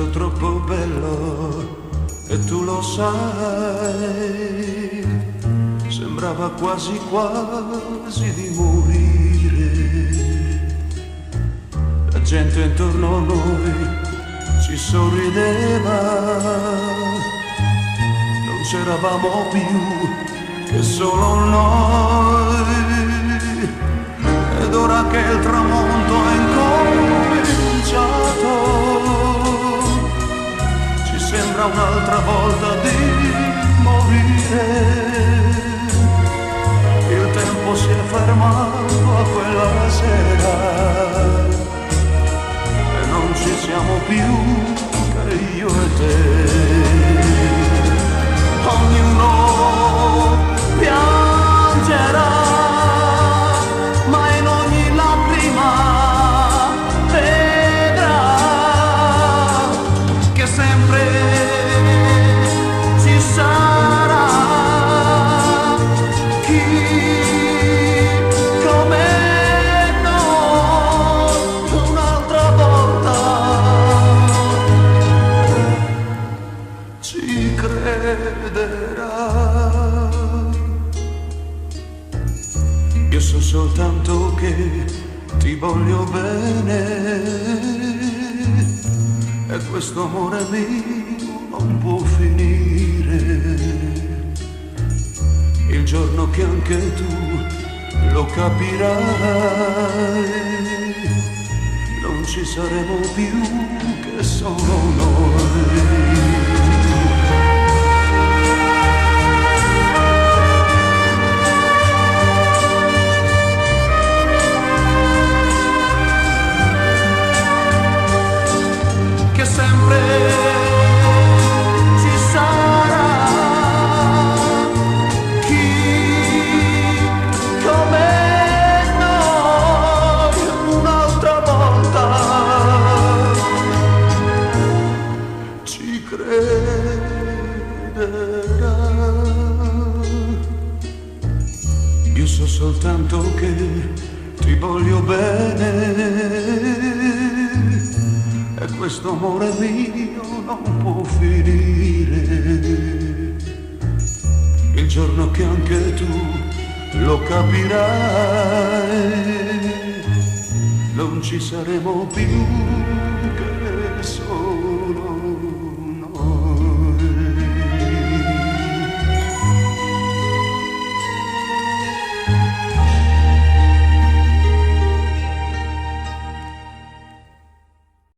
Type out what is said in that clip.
stato troppo bello e tu lo sai, sembrava quasi quasi di morire. La gente intorno a noi ci sorrideva, non c'eravamo più che solo noi. Ed ora che il tramonto è incominciato, ci sembra un'altra volta di morire. Il tempo si è fermato a quella sera e non ci siamo più che io e te. Ognuno piangerà, ma in ogni lacrima vedrà che sempre ci sarà chi come noi un'altra volta ci crederà. Io so soltanto che ti voglio bene e questo amore mio non può finire. Il giorno che anche tu lo capirai, non ci saremo più che solo noi. Sempre ci sarà chi come noi un'altra volta ci crederà. Io so soltanto che ti voglio bene e questo amore mio non può finire. Il giorno che anche tu lo capirai, non ci saremo più che solo